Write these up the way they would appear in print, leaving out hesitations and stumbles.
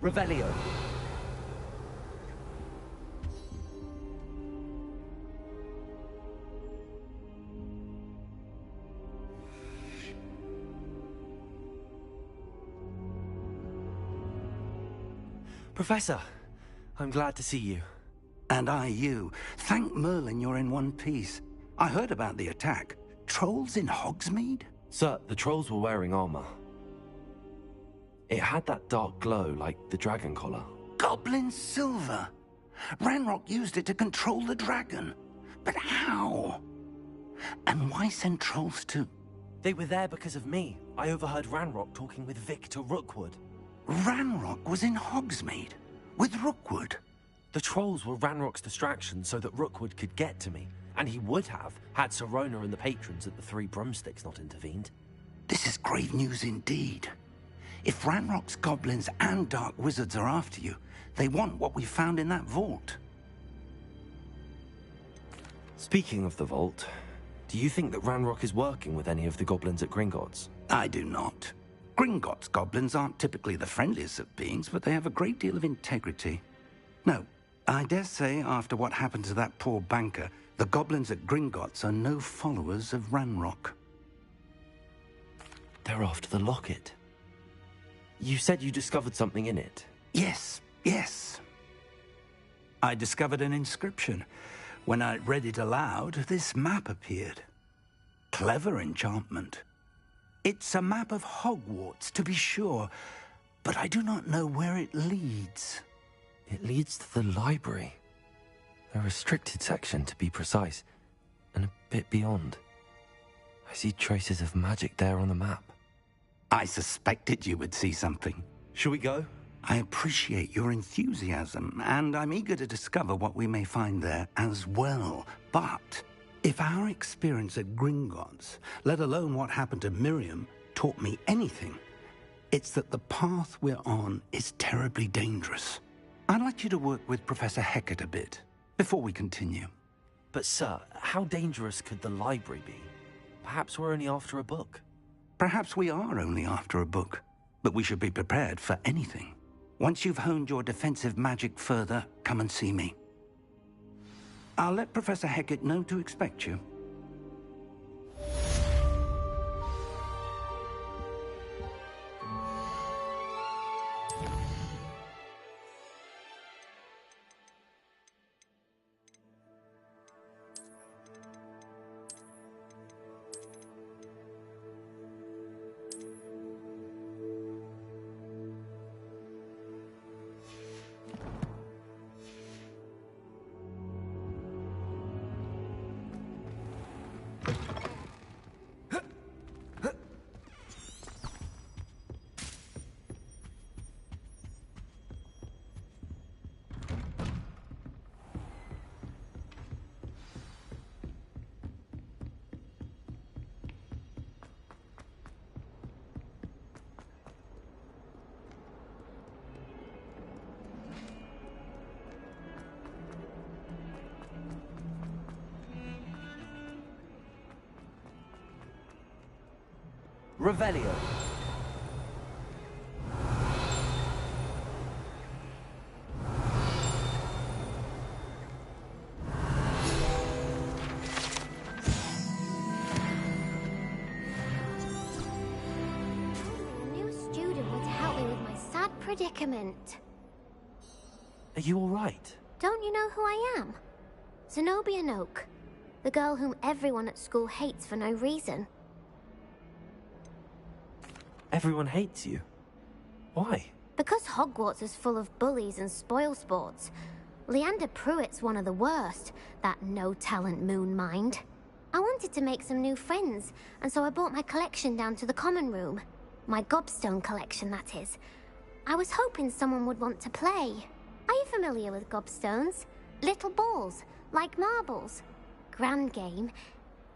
Revelio. Professor, I'm glad to see you. And I you. Thank Merlin you're in one piece. I heard about the attack. Trolls in Hogsmeade? Sir, the trolls were wearing armor. It had that dark glow like the dragon collar. Goblin silver! Ranrock used it to control the dragon. But how? And why send trolls to... They were there because of me. I overheard Ranrock talking with Victor Rookwood. Ranrock was in Hogsmeade? With Rookwood? The trolls were Ranrock's distraction so that Rookwood could get to me. And he would have, had Sirona and the patrons at the Three Broomsticks not intervened. This is grave news indeed. If Ranrock's goblins and dark wizards are after you, they want what we found in that vault. Speaking of the vault, do you think that Ranrock is working with any of the goblins at Gringotts? I do not. Gringotts goblins aren't typically the friendliest of beings, but they have a great deal of integrity. No, I dare say after what happened to that poor banker, the goblins at Gringotts are no followers of Ranrock. They're after the locket. You said you discovered something in it. Yes. I discovered an inscription. When I read it aloud, this map appeared. Clever enchantment. It's a map of Hogwarts, to be sure, but I do not know where it leads. It leads to the library. A restricted section, to be precise, and a bit beyond. I see traces of magic there on the map. I suspected you would see something. Shall we go? I appreciate your enthusiasm, and I'm eager to discover what we may find there as well. But if our experience at Gringotts, let alone what happened to Miriam, taught me anything, it's that the path we're on is terribly dangerous. I'd like you to work with Professor Hecat a bit before we continue. But sir, how dangerous could the library be? Perhaps we're only after a book. Perhaps we are only after a book, but we should be prepared for anything. Once you've honed your defensive magic further, come and see me. I'll let Professor Hecat know to expect you. Revelio. A new student would help me with my sad predicament. Are you all right? Don't you know who I am? Zenobia Noak, the girl whom everyone at school hates for no reason. Everyone hates you. Why? Because Hogwarts is full of bullies and spoilsports. Leander Pruitt's one of the worst, that no-talent moon mind. I wanted to make some new friends, and so I brought my collection down to the common room. My gobstone collection, that is. I was hoping someone would want to play. Are you familiar with gobstones? Little balls, like marbles. Grand game.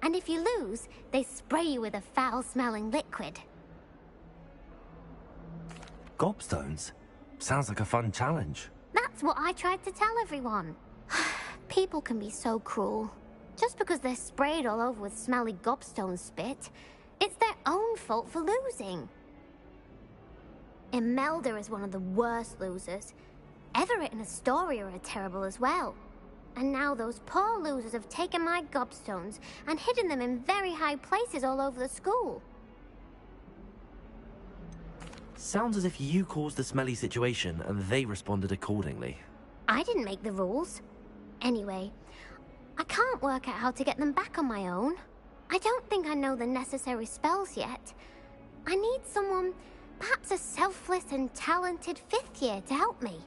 And if you lose, they spray you with a foul-smelling liquid. Gobstones? Sounds like a fun challenge. That's what I tried to tell everyone. People can be so cruel. Just because they're sprayed all over with smelly gobstone spit, it's their own fault for losing. Imelda is one of the worst losers. Everett and Astoria are terrible as well. And now those poor losers have taken my gobstones and hidden them in very high places all over the school. Sounds as if you caused the smelly situation and they responded accordingly. I didn't make the rules. Anyway, I can't work out how to get them back on my own. I don't think I know the necessary spells yet. I need someone, perhaps a selfless and talented 5th year to help me.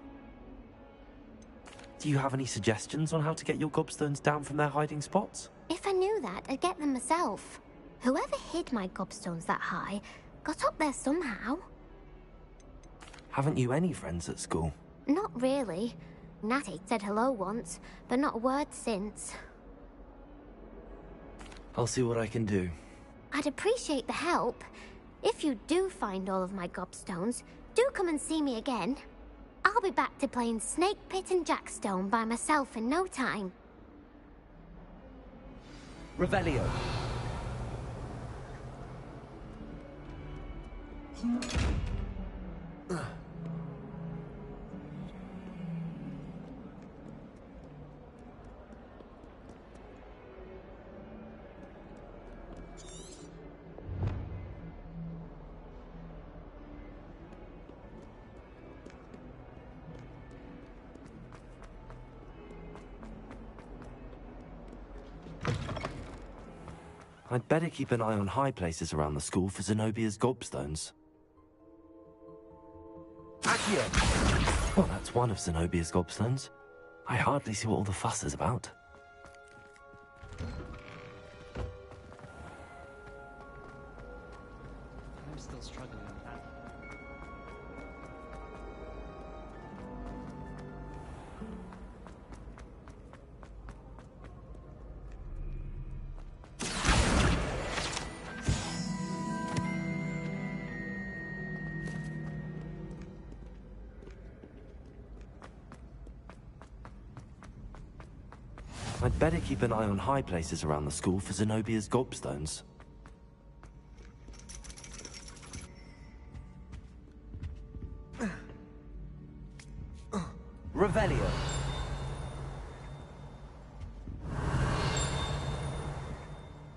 Do you have any suggestions on how to get your gobstones down from their hiding spots? If I knew that, I'd get them myself. Whoever hid my gobstones that high got up there somehow. Haven't you any friends at school? Not really. Natty said hello once, but not a word since. I'll see what I can do. I'd appreciate the help. If you do find all of my gobstones, do come and see me again. I'll be back to playing Snake Pit and Jackstone by myself in no time. Revelio. I'd better keep an eye on high places around the school for Zenobia's gobstones. Accio! Well, that's one of Zenobia's gobstones. I hardly see what all the fuss is about. I'm still struggling with that. I'd better keep an eye on high places around the school for Zenobia's gobstones. Revelio.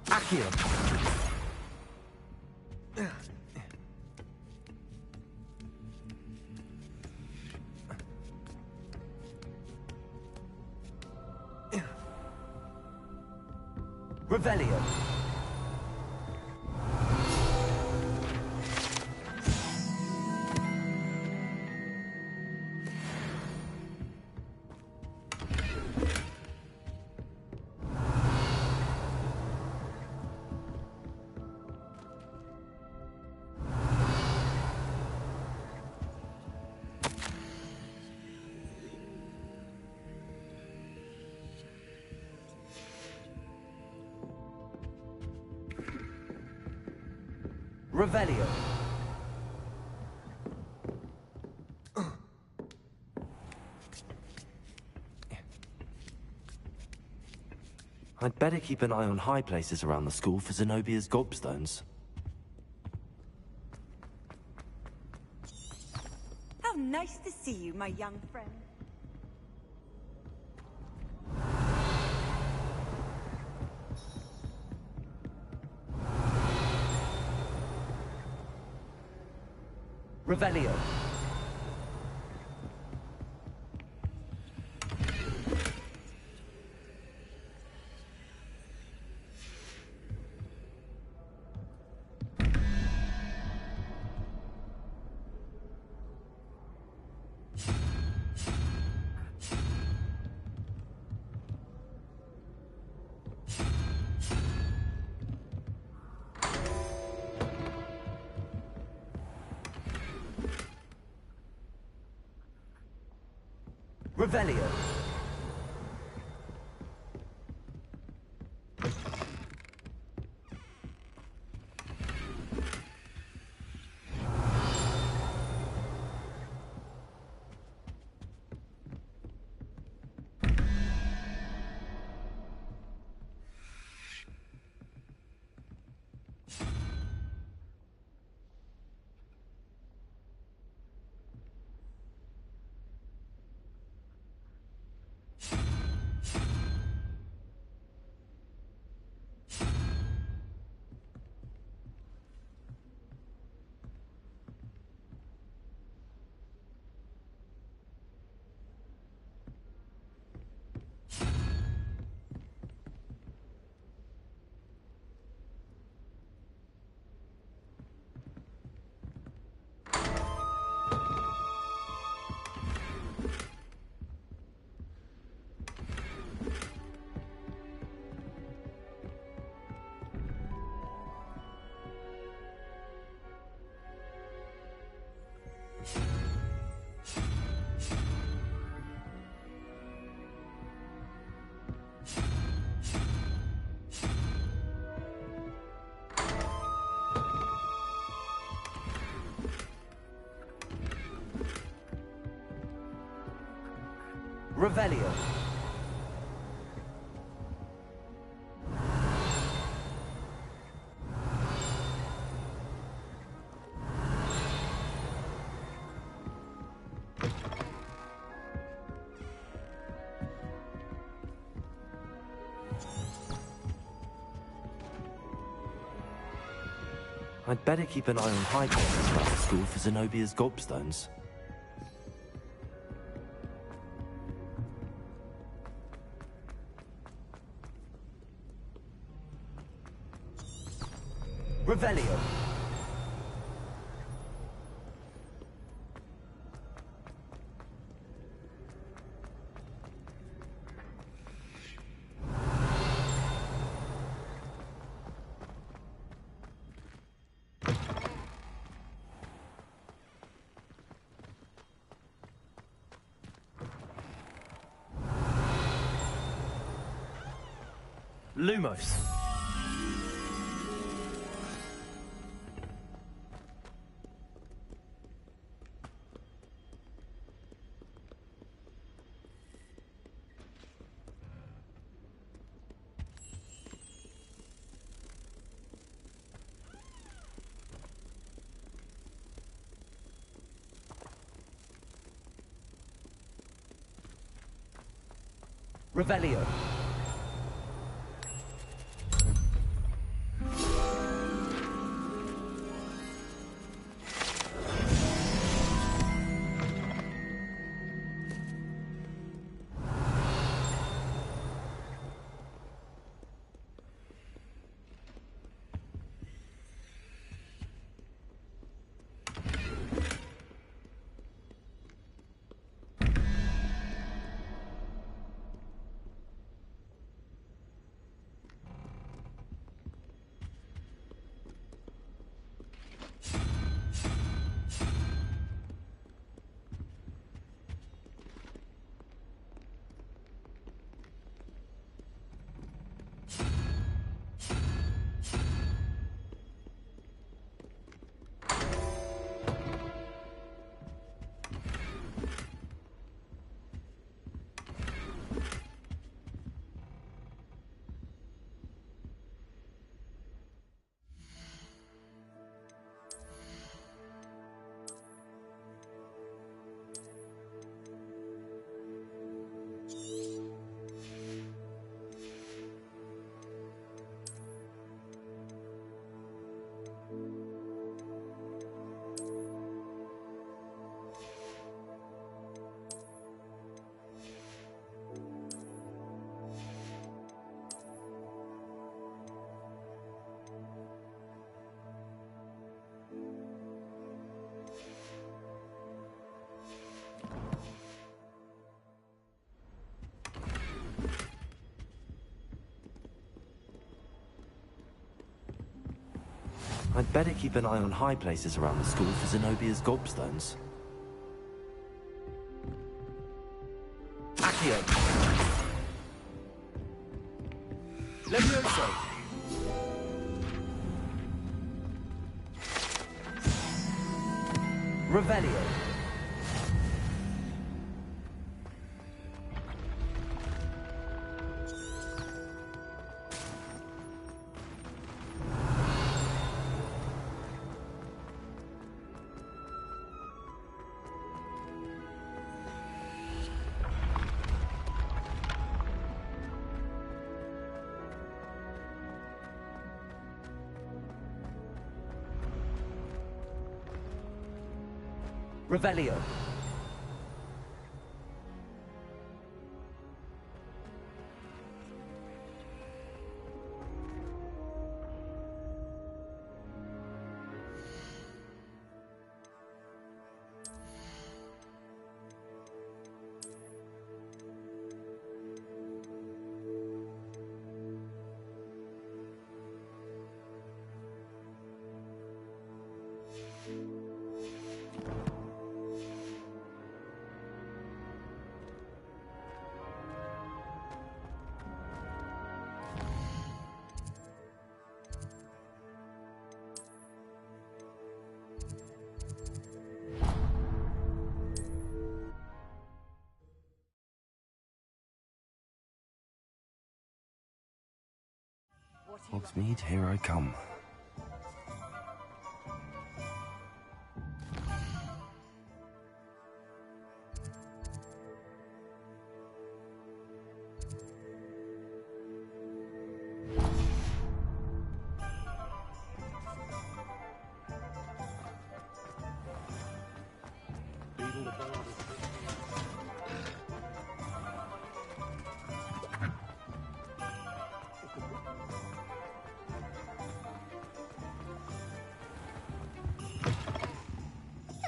Accio. Revelio. Revelio. I'd better keep an eye on high places around the school for Zenobia's gobstones. How nice to see you, my young friend. Revelio. Revelio. Revelio. I'd better keep an eye on high places around the school for Zenobia's gobstones. Revelio. Lumos. Revelio. I'd better keep an eye on high places around the school for Zenobia's gobstones. Accio. Levioso. Revelio. Revelio. Hogsmeade, here I come.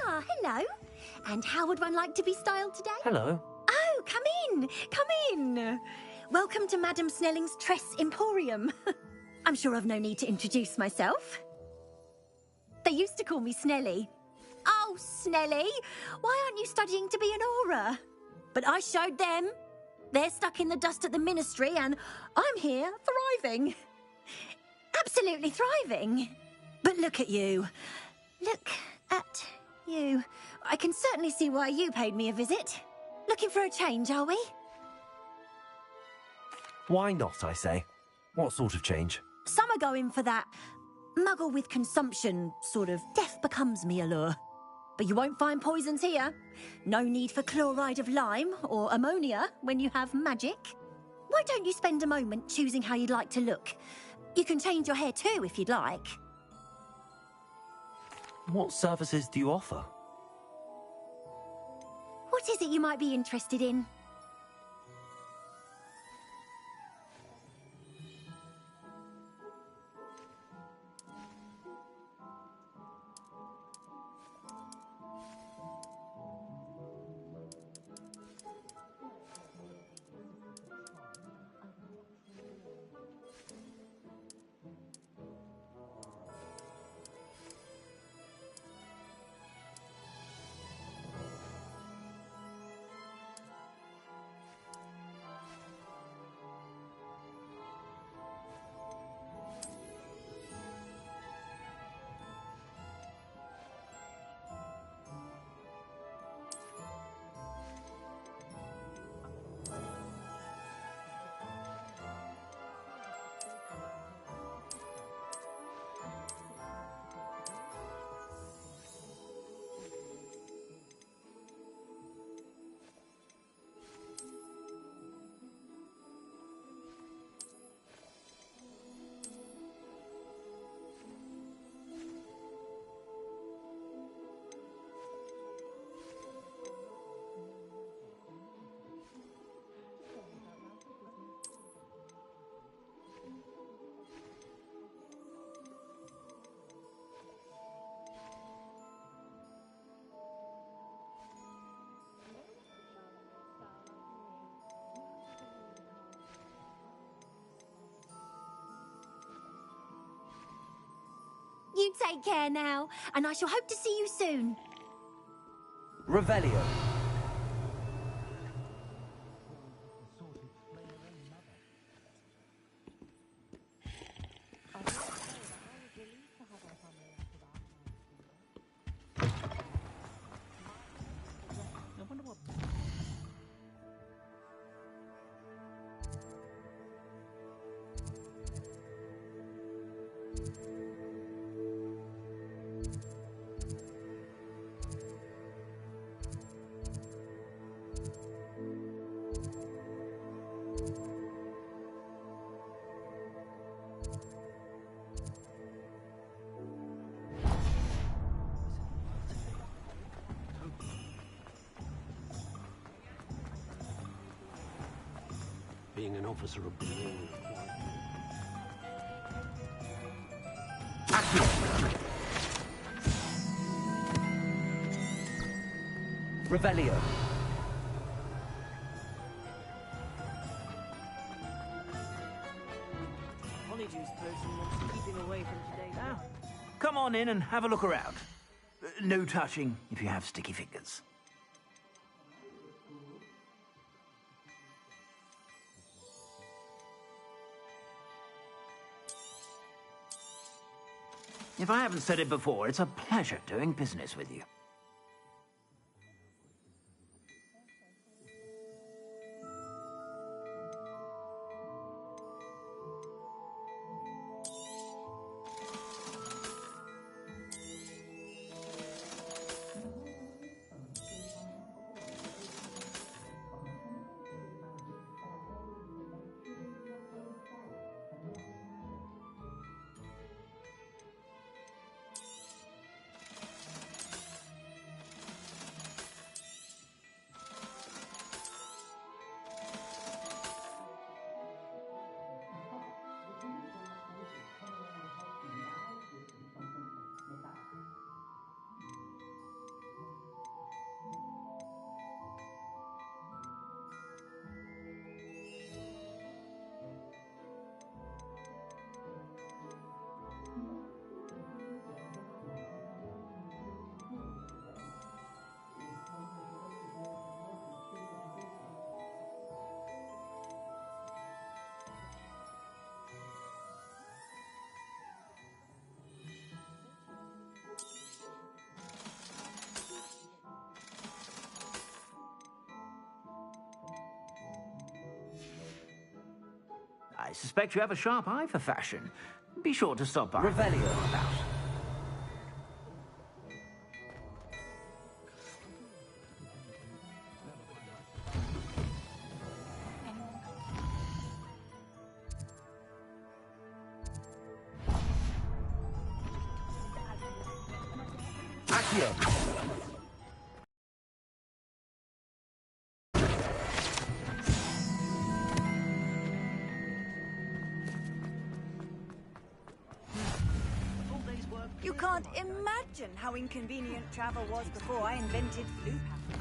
Ah, hello. And how would one like to be styled today? Hello. Oh, come in. Come in. Welcome to Madame Snelling's Tress Emporium. I'm sure I've no need to introduce myself. They used to call me Snelly. Oh, Snelly, why aren't you studying to be an aura? But I showed them. They're stuck in the dust at the ministry, and I'm here thriving. Absolutely thriving. But look at you. Look at you. I can certainly see why you paid me a visit. Looking for a change, are we? Why not, I say? What sort of change? Some are going for that muggle with consumption, sort of death becomes me allure. But you won't find poisons here. No need for chloride of lime or ammonia when you have magic. Why don't you spend a moment choosing how you'd like to look? You can change your hair too if you'd like. What services do you offer? What is it you might be interested in? You take care now, and I shall hope to see you soon. Revelio. Being an officer of the law. Revelio. Honeydews person wants keeping away from today. Now, come on in and have a look around. No touching if you have sticky fingers. If I haven't said it before, it's a pleasure doing business with you. I suspect you have a sharp eye for fashion. Be sure to stop by. Revelio. About. Accio. You can't imagine how inconvenient travel was before I invented flu power.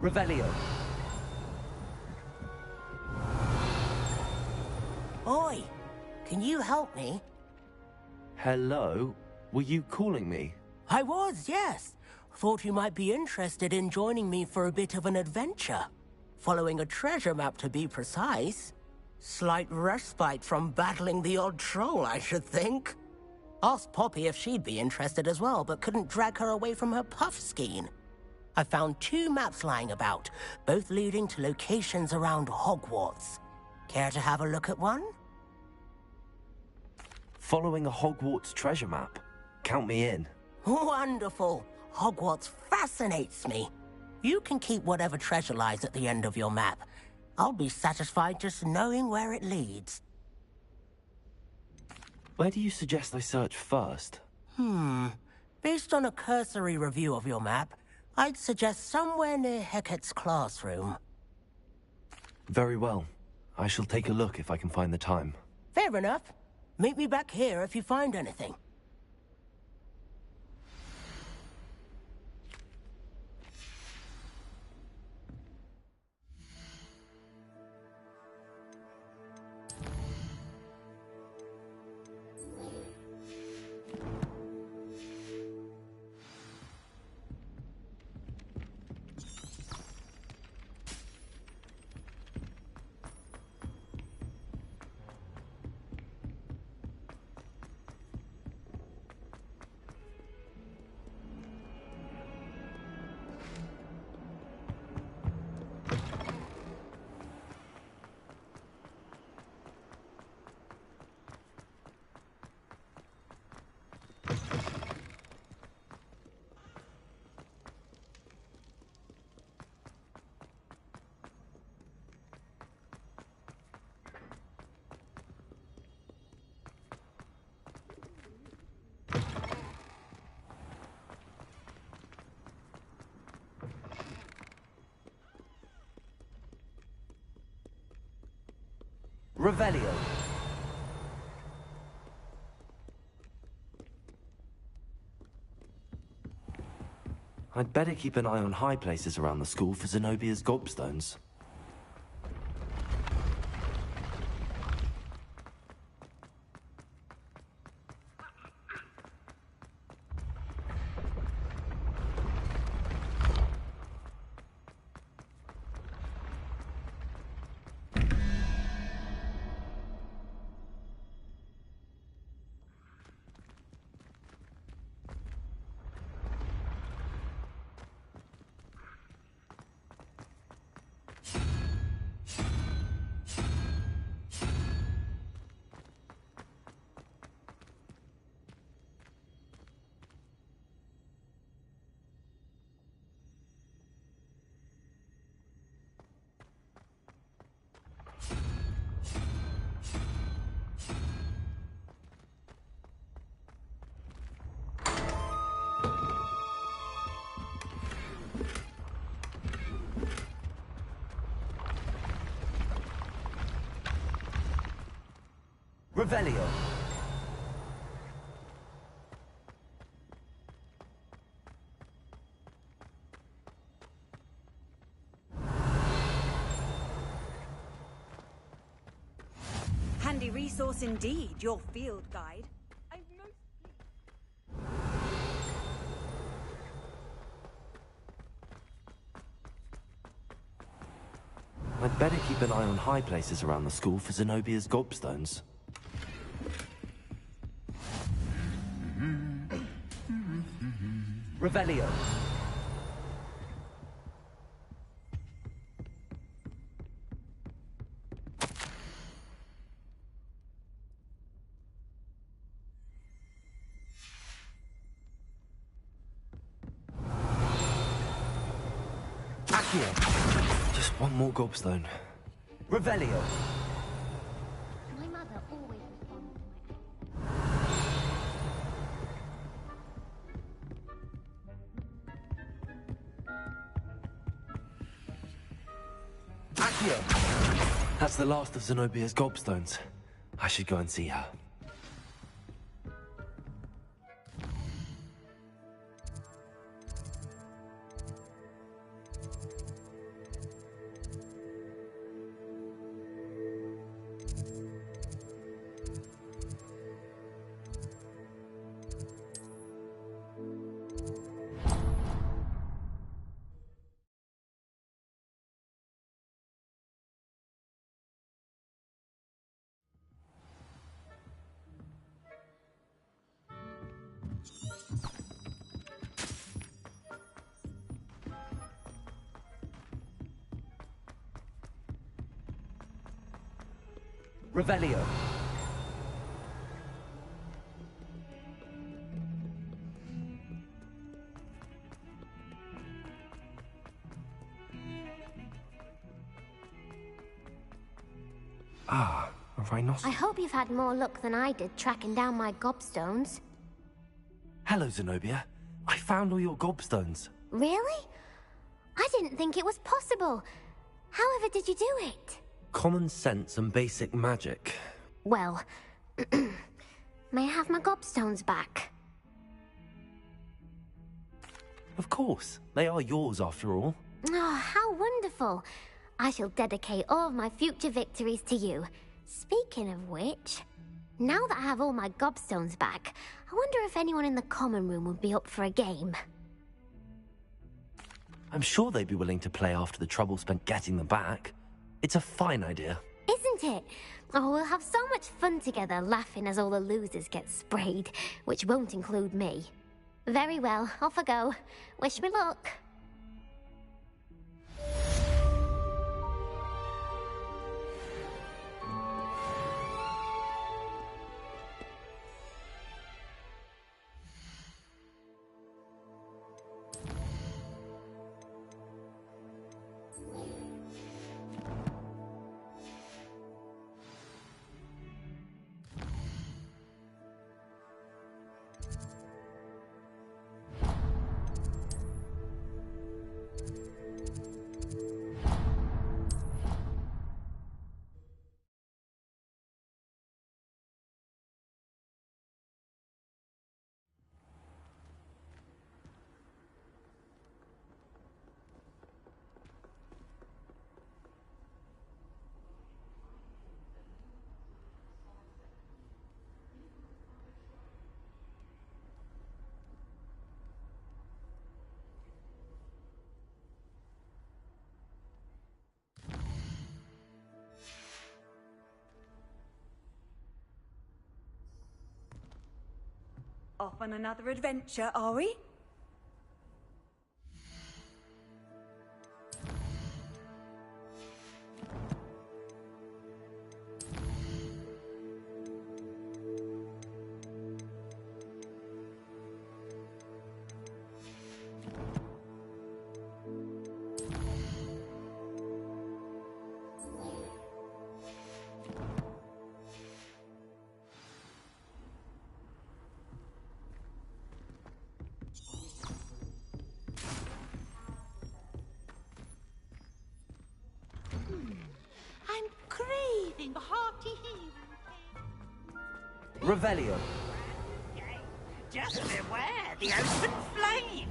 Revelio. Oi, can you help me? Hello? Were you calling me? I was, yes. Thought you might be interested in joining me for a bit of an adventure. Following a treasure map, to be precise. Slight respite from battling the odd troll, I should think. Asked Poppy if she'd be interested as well, but couldn't drag her away from her puff skein. I found 2 maps lying about, both leading to locations around Hogwarts. Care to have a look at one? Following a Hogwarts treasure map. Count me in. Wonderful. Hogwarts fascinates me. You can keep whatever treasure lies at the end of your map. I'll be satisfied just knowing where it leads. Where do you suggest I search first? Based on a cursory review of your map, I'd suggest somewhere near Hecat's classroom. Very well. I shall take a look if I can find the time. Fair enough. Meet me back here if you find anything. Revelio. I'd better keep an eye on high places around the school for Zenobia's gobstones. Revelio. Handy resource indeed, your field guide. Better keep an eye on high places around the school for Zenobia's gobstones. Revelio. Just one more gobstone. Revelio. My mother always responds to my Accio. That's the last of Zenobia's gobstones. I should go and see her. Revelio. Ah, a rhinoceros. I hope you've had more luck than I did tracking down my gobstones. Hello, Zenobia. I found all your gobstones. Really? I didn't think it was possible. However did you do it? Common sense and basic magic. Well, may I have my gobstones back? Of course. They are yours, after all. Oh, how wonderful. I shall dedicate all of my future victories to you. Speaking of which, now that I have all my gobstones back, I wonder if anyone in the common room would be up for a game. I'm sure they'd be willing to play after the trouble spent getting them back. It's a fine idea. Isn't it? Oh, we'll have so much fun together, laughing as all the losers get sprayed, which won't include me. Very well, off I go. Wish me luck. Off on another adventure, are we? I'm craving a hearty heave. Revelio. Just beware the open flame.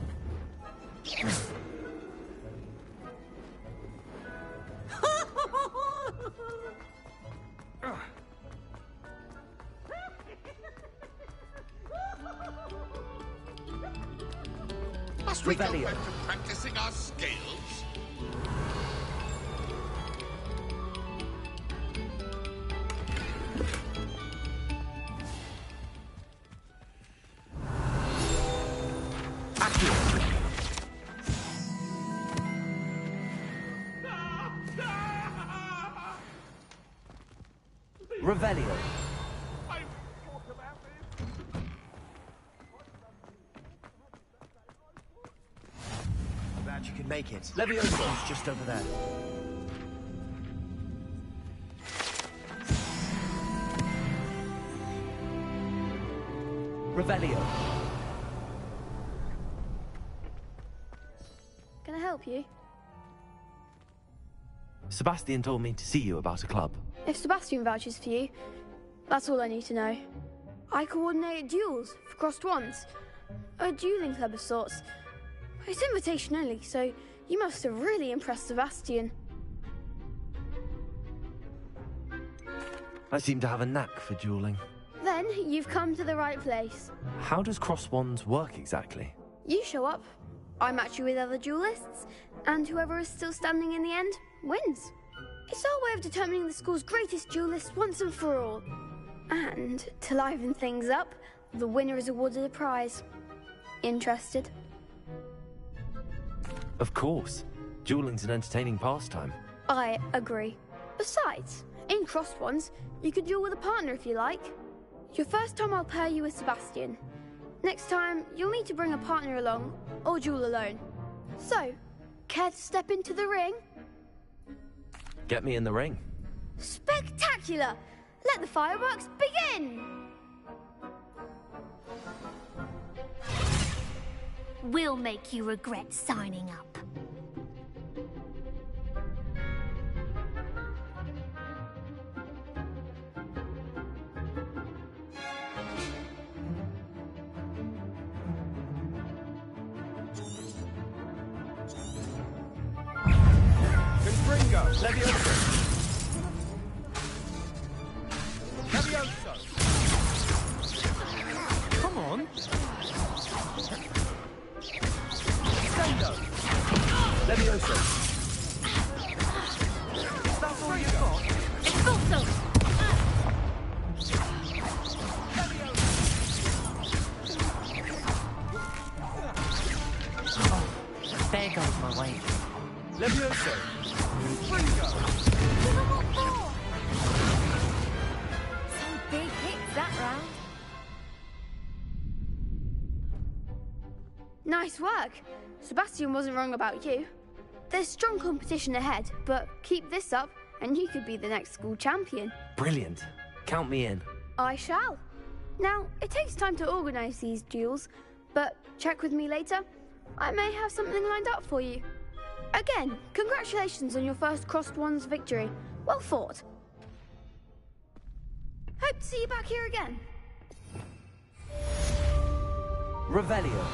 Must we go Revelio. back to practicing our scales? Revelio. Glad you can make it. Leviosa. Just over there. Revelio. Can I help you? Sebastian told me to see you about a club. If Sebastian vouches for you, that's all I need to know. I coordinate duels for crossed wands. A dueling club of sorts. It's invitation only, so you must have really impressed Sebastian. I seem to have a knack for dueling. Then you've come to the right place. How does cross wands work exactly? You show up, I match you with other duelists, and whoever is still standing in the end wins. It's our way of determining the school's greatest duelist once and for all. And to liven things up, the winner is awarded a prize. Interested? Of course. Dueling's an entertaining pastime. I agree. Besides, in crossed ones, you could duel with a partner if you like. Your first time I'll pair you with Sebastian. Next time, you'll need to bring a partner along, or duel alone. So, care to step into the ring? Get me in the ring. Spectacular! Let the fireworks begin! We'll make you regret signing up. Confringo. Leviosa. Leviosa. Come on. Sendo. Leviosa. That's all you got? Expulso! There goes my weight. Leviosa. Confringo. Give 'em what for? Some big hits that round. Nice work. Sebastian wasn't wrong about you. There's strong competition ahead, but keep this up and you could be the next school champion. Brilliant. Count me in. I shall. Now, it takes time to organise these duels, but check with me later. I may have something lined up for you. Again, congratulations on your first crossed wands victory. Well fought. Hope to see you back here again. Revelio.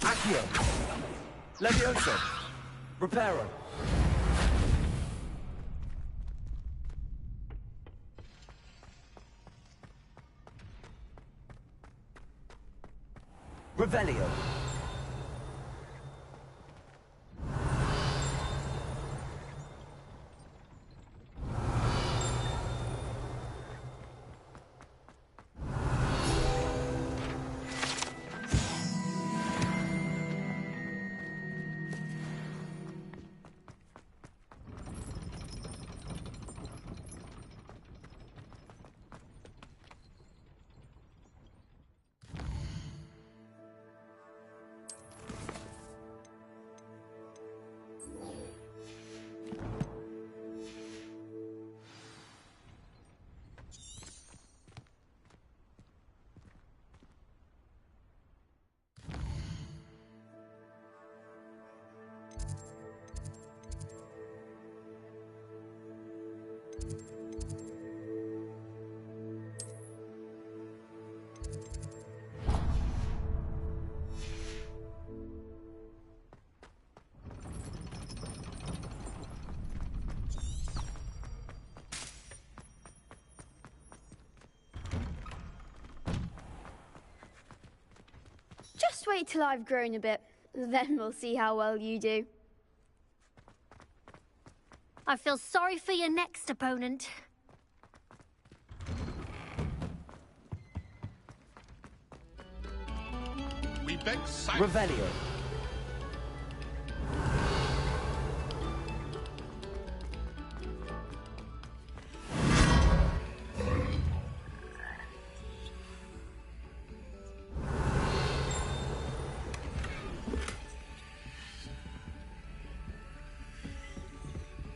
Accio. Leviosa. Reparo. Revelio. Just wait till I've grown a bit. Then we'll see how well you do. I feel sorry for your next opponent. We beg silence. Revelio.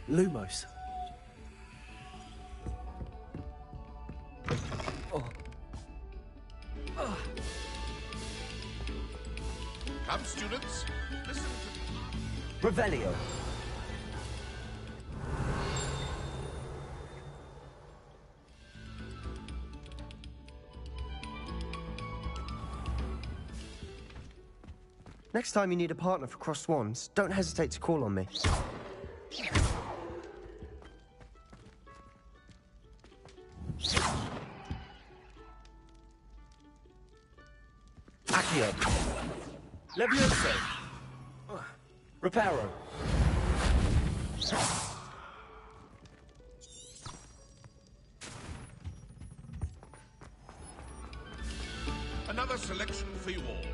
Lumos. Come, students. Listen to... Revelio. Next time you need a partner for Cross Swans, don't hesitate to call on me. Accio. Levioso. Reparo. Another selection for you all.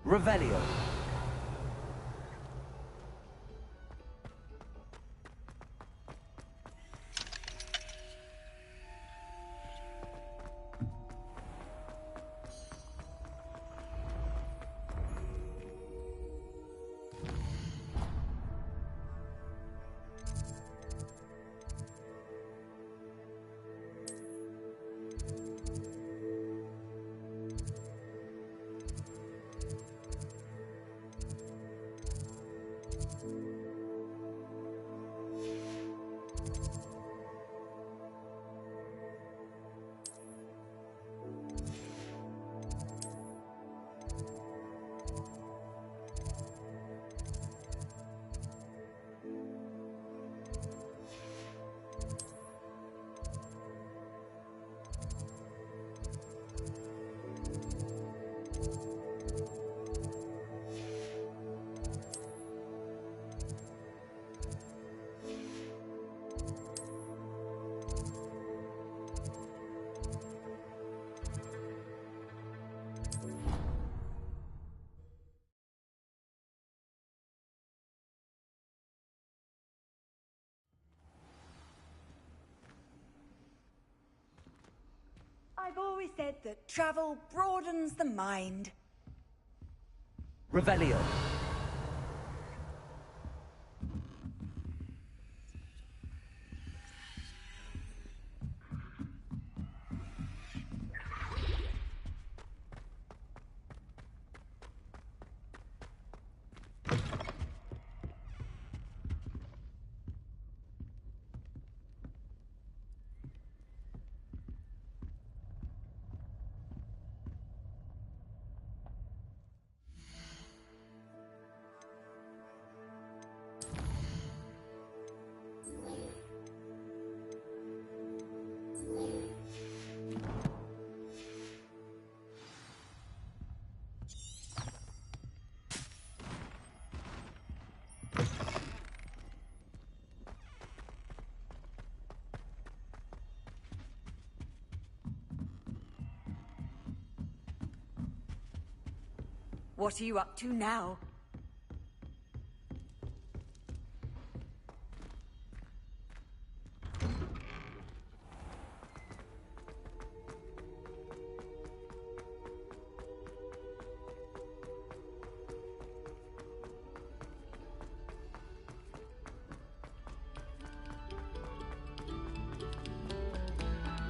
Revelio. I've always said that travel broadens the mind. Revelio. What are you up to now?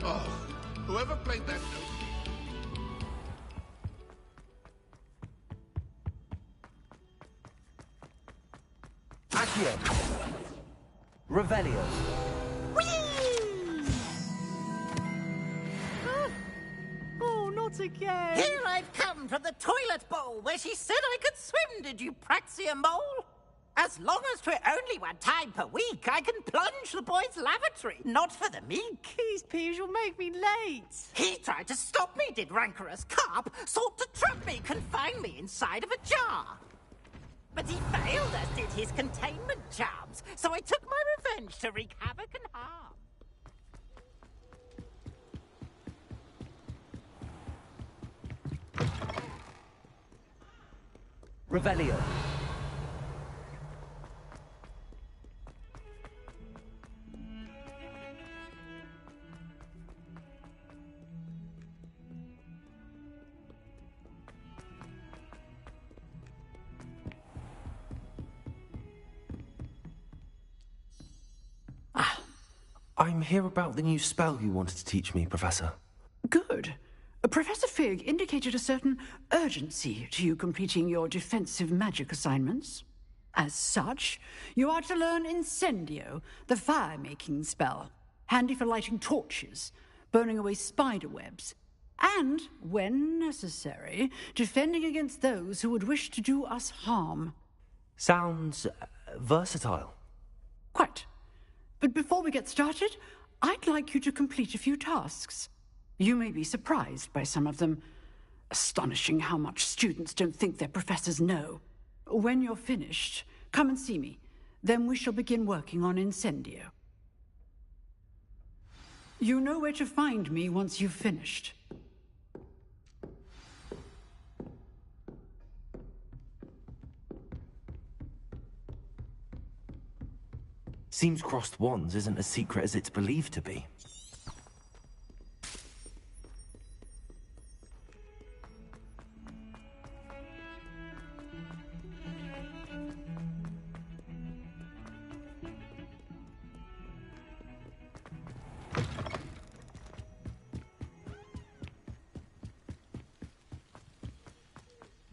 Oh, whoever played that note. Accio. Revelio. Oh, not again. Here I've come from the toilet bowl where she said I could swim, did you praxia mole? As long as 'twere only one time per week, I can plunge the boy's lavatory. Not for the meek. These peas will make me late. He tried to stop me, did rancorous carp. Sought to trap me, confine me inside of a jar. But he failed, as did his containment charms. So I took my revenge to wreak havoc and harm. Revelio. I'm here about the new spell you wanted to teach me, Professor. Good. Professor Fig indicated a certain urgency to you completing your defensive magic assignments. As such, you are to learn Incendio, the fire-making spell, handy for lighting torches, burning away spider webs, and, when necessary, defending against those who would wish to do us harm. Sounds versatile. Quite. But before we get started, I'd like you to complete a few tasks. You may be surprised by some of them. Astonishing how much students don't think their professors know. When you're finished, come and see me. Then we shall begin working on Incendio. You know where to find me once you've finished. Seems crossed wands isn't as secret as it's believed to be.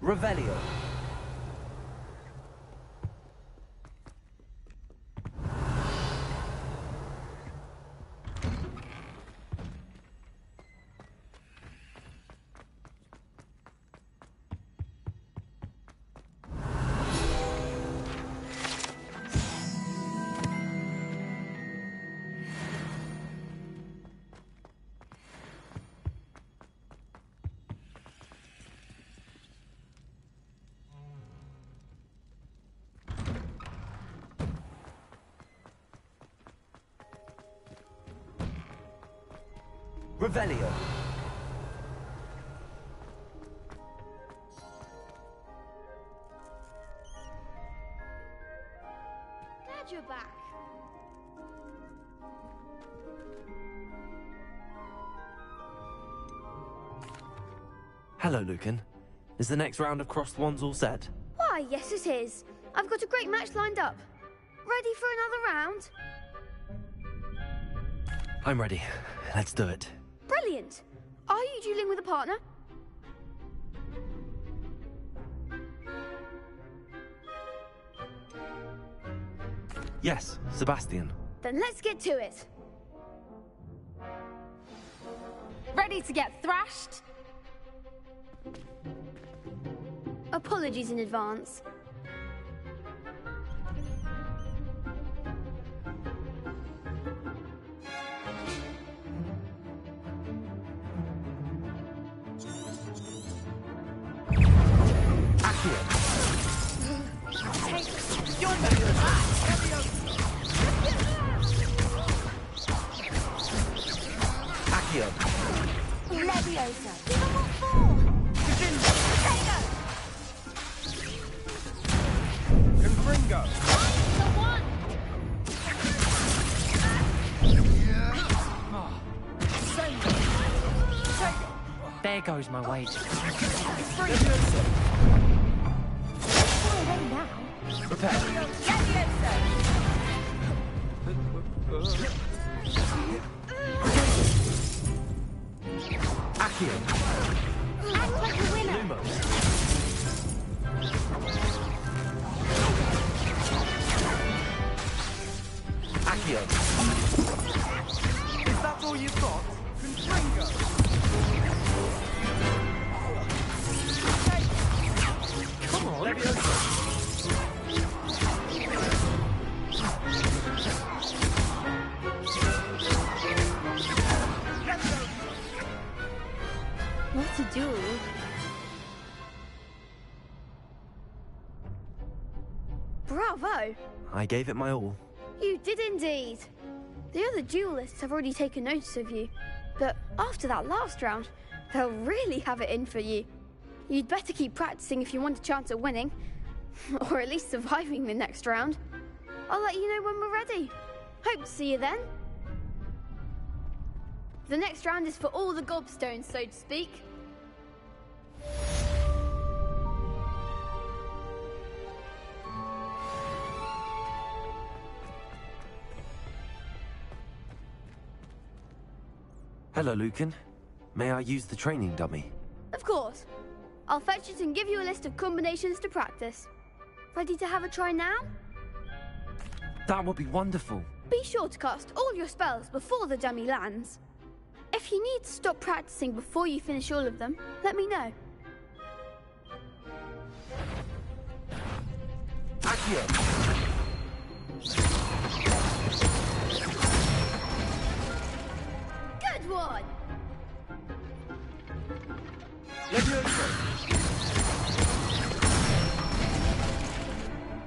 Revelio. Revelio. Glad you're back. Hello, Lucan. Is the next round of crossed wands all set? Why, yes it is. I've got a great match lined up. Ready for another round? I'm ready. Let's do it. Brilliant. Are you dueling with a partner? Yes, Sebastian. Then let's get to it. Ready to get thrashed? Apologies in advance. Leviosa. Confringo. There goes my wages. Prepare. Accio. Act like a winner. Lumos. Accio. Is that all you've got? Confringo. Come on. Leviosa. Bravo! I gave it my all. You did indeed. The other duelists have already taken notice of you, but after that last round, they'll really have it in for you. You'd better keep practicing if you want a chance at winning, or at least surviving the next round. I'll let you know when we're ready. Hope to see you then. The next round is for all the gobstones, so to speak. Hello, Lucan. May I use the training dummy? Of course. I'll fetch it and give you a list of combinations to practice. Ready to have a try now? That would be wonderful. Be sure to cast all your spells before the dummy lands. If you need to stop practicing before you finish all of them, let me know. Accio! Good one! Levioso!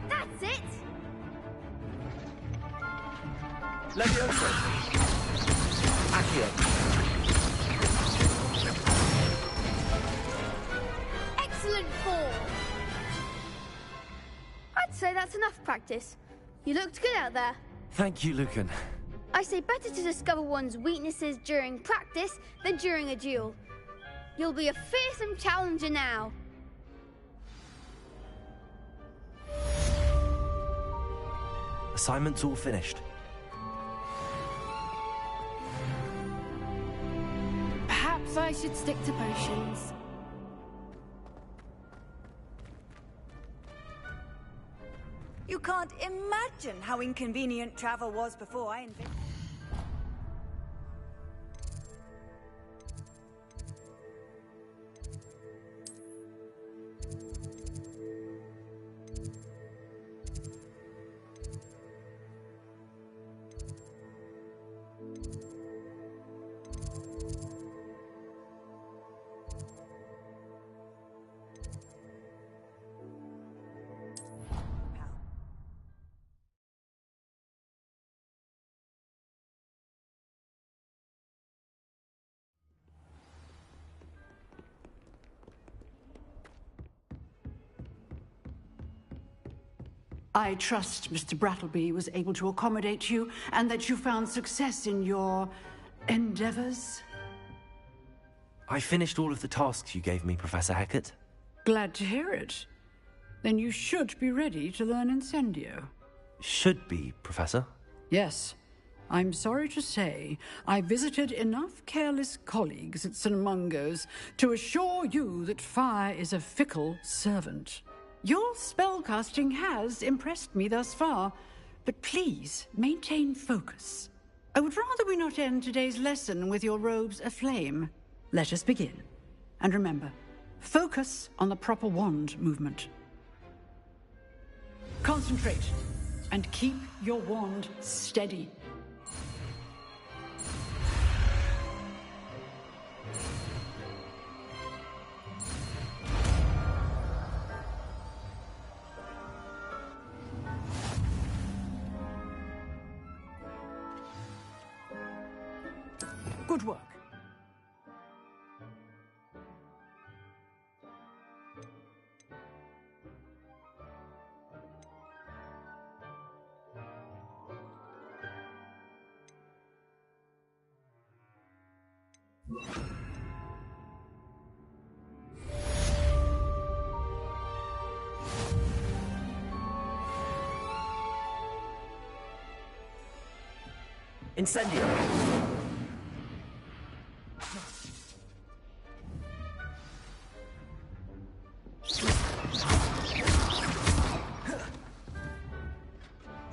That's it! Levioso! Accio! Excellent form! I'd say that's enough practice. You looked good out there. Thank you, Lucan. I say better to discover one's weaknesses during practice than during a duel. You'll be a fearsome challenger now. Assignment's all finished. Perhaps I should stick to potions. You can't imagine how inconvenient travel was before I invented... I trust Mr. Brattleby was able to accommodate you and that you found success in your endeavors. I finished all of the tasks you gave me, Professor Hecat. Glad to hear it. Then you should be ready to learn Incendio. Should be, Professor. Yes. I'm sorry to say, I visited enough careless colleagues at St. Mungo's to assure you that fire is a fickle servant. Your spellcasting has impressed me thus far, but please maintain focus. I would rather we not end today's lesson with your robes aflame. Let us begin. And remember, focus on the proper wand movement. Concentrate, and keep your wand steady. Good work. Incendio!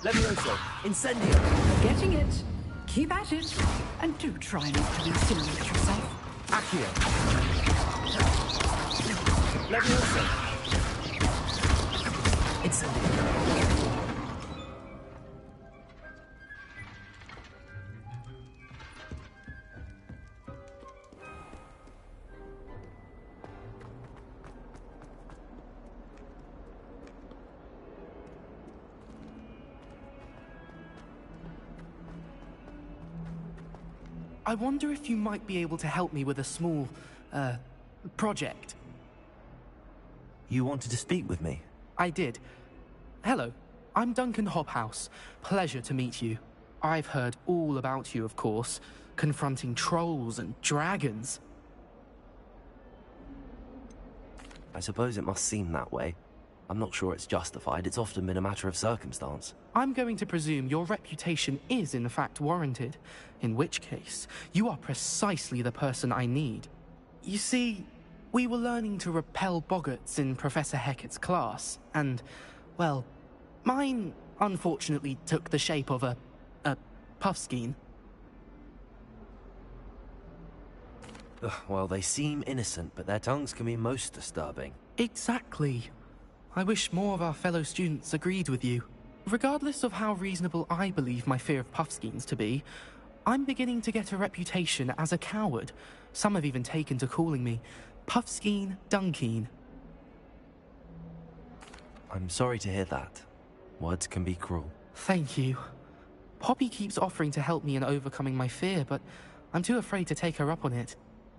Levioso! Incendio! Getting it. Keep at it. And do try not to incinerate yourself. Accio! Levioso! Incendio! I wonder if you might be able to help me with a small, project. You wanted to speak with me? I did. Hello, I'm Duncan Hobhouse. Pleasure to meet you. I've heard all about you, of course, confronting trolls and dragons. I suppose it must seem that way. I'm not sure it's justified. It's often been a matter of circumstance. I'm going to presume your reputation is in fact warranted, in which case, you are precisely the person I need. You see, we were learning to repel boggarts in Professor Hecat's class, and, well, mine unfortunately took the shape of a puffskein. Well, they seem innocent, but their tongues can be most disturbing. Exactly. I wish more of our fellow students agreed with you. Regardless of how reasonable I believe my fear of puffskeins to be, I'm beginning to get a reputation as a coward. Some have even taken to calling me Puffskein Dunkeen. I'm sorry to hear that. Words can be cruel. Thank you. Poppy keeps offering to help me in overcoming my fear, but I'm too afraid to take her up on it.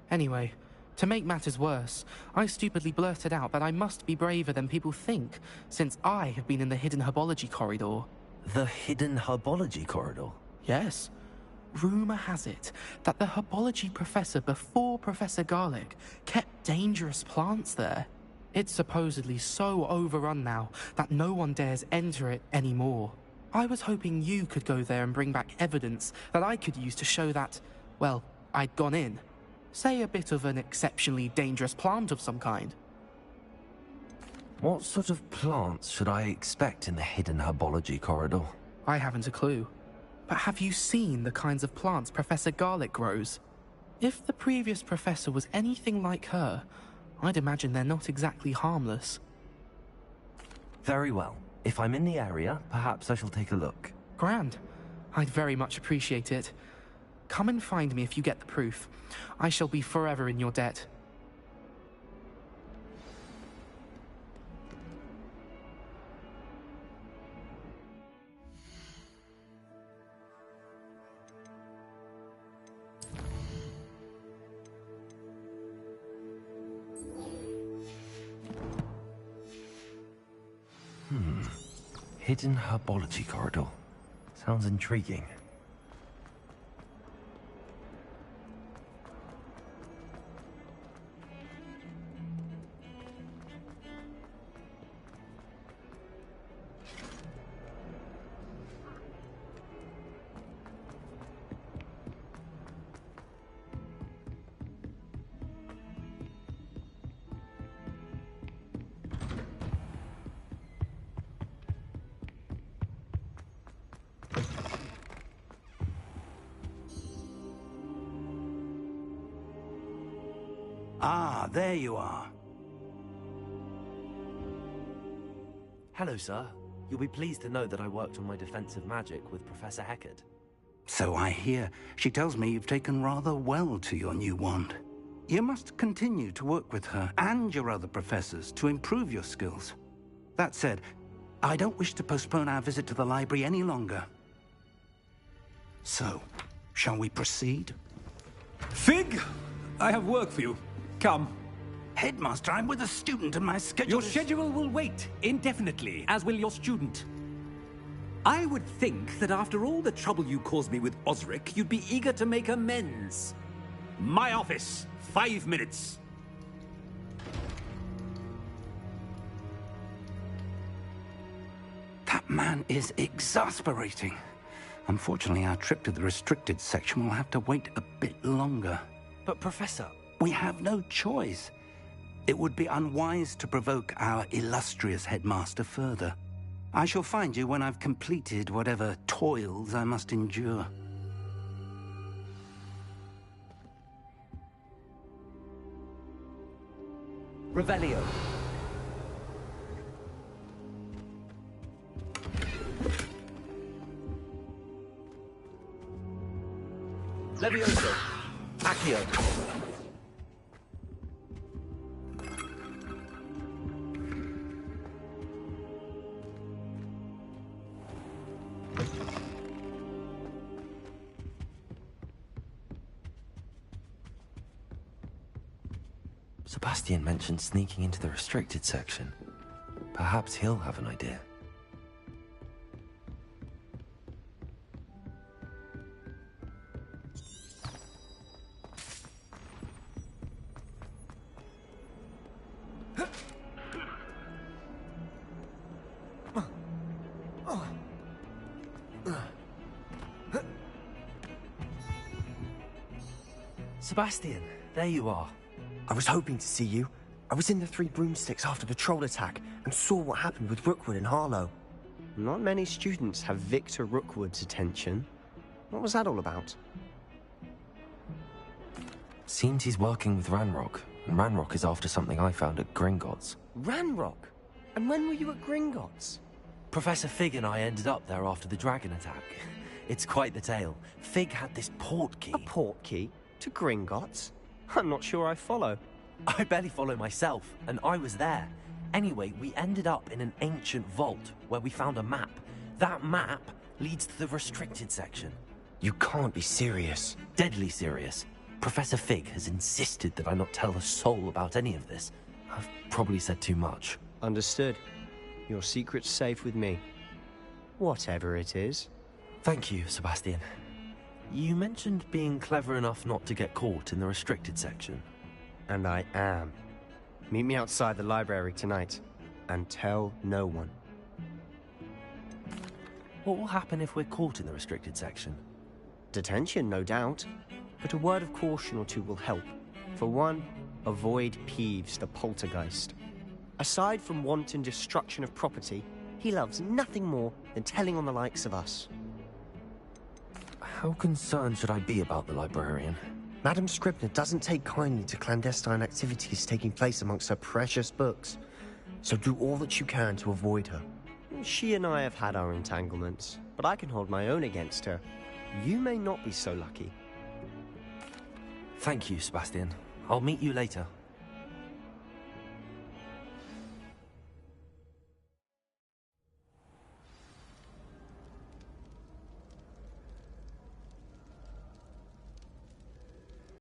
Anyway, to make matters worse, I stupidly blurted out that I must be braver than people think, since I have been in the hidden herbology corridor. The hidden herbology corridor? Yes. Rumour has it that the herbology professor before Professor Garlic kept dangerous plants there. It's supposedly so overrun now that no one dares enter it anymore. I was hoping you could go there and bring back evidence that I could use to show that, well, I'd gone in. Say a bit of an exceptionally dangerous plant of some kind. What sort of plants should I expect in the hidden herbology corridor? I haven't a clue. But have you seen the kinds of plants Professor Garlic grows? If the previous professor was anything like her, I'd imagine they're not exactly harmless. Very well. If I'm in the area, perhaps I shall take a look. Grand. I'd very much appreciate it. Come and find me if you get the proof. I shall be forever in your debt. Hidden herbology corridor. Sounds intriguing. Ah, there you are. Hello, sir. You'll be pleased to know that I worked on my defensive magic with Professor Hecat. So I hear. She tells me you've taken rather well to your new wand. You must continue to work with her and your other professors to improve your skills. That said, I don't wish to postpone our visit to the library any longer. So, shall we proceed? Fig, I have work for you. Come. Headmaster, I'm with a student and my schedule Your schedule will wait indefinitely, as will your student. I would think that after all the trouble you caused me with Osric, you'd be eager to make amends. My office, 5 minutes. That man is exasperating. Unfortunately, our trip to the restricted section will have to wait a bit longer. But, Professor... We have no choice. It would be unwise to provoke our illustrious headmaster further. I shall find you when I've completed whatever toils I must endure. Revelio. Levioso. Accio. Sebastian mentioned sneaking into the restricted section. Perhaps he'll have an idea. Sebastian, there you are. I was hoping to see you. I was in the Three Broomsticks after the troll attack and saw what happened with Rookwood and Harlow. Not many students have Victor Rookwood's attention. What was that all about? Seems he's working with Ranrock, and Ranrock is after something I found at Gringotts. Ranrock? And when were you at Gringotts? Professor Fig and I ended up there after the dragon attack. It's quite the tale. Fig had this port key. A port key? To Gringotts? I'm not sure I follow. I barely follow myself, and I was there. Anyway, we ended up in an ancient vault where we found a map. That map leads to the restricted section. You can't be serious. Deadly serious. Professor Fig has insisted that I not tell a soul about any of this. I've probably said too much. Understood. Your secret's safe with me. Whatever it is. Thank you, Sebastian. You mentioned being clever enough not to get caught in the restricted section. And I am. Meet me outside the library tonight, and tell no one. What will happen if we're caught in the restricted section? Detention, no doubt. But a word of caution or two will help. For one, avoid Peeves, the poltergeist. Aside from wanton destruction of property, he loves nothing more than telling on the likes of us. How concerned should I be about the librarian? Madame Scribner doesn't take kindly to clandestine activities taking place amongst her precious books. So do all that you can to avoid her. She and I have had our entanglements, but I can hold my own against her. You may not be so lucky. Thank you, Sebastian. I'll meet you later.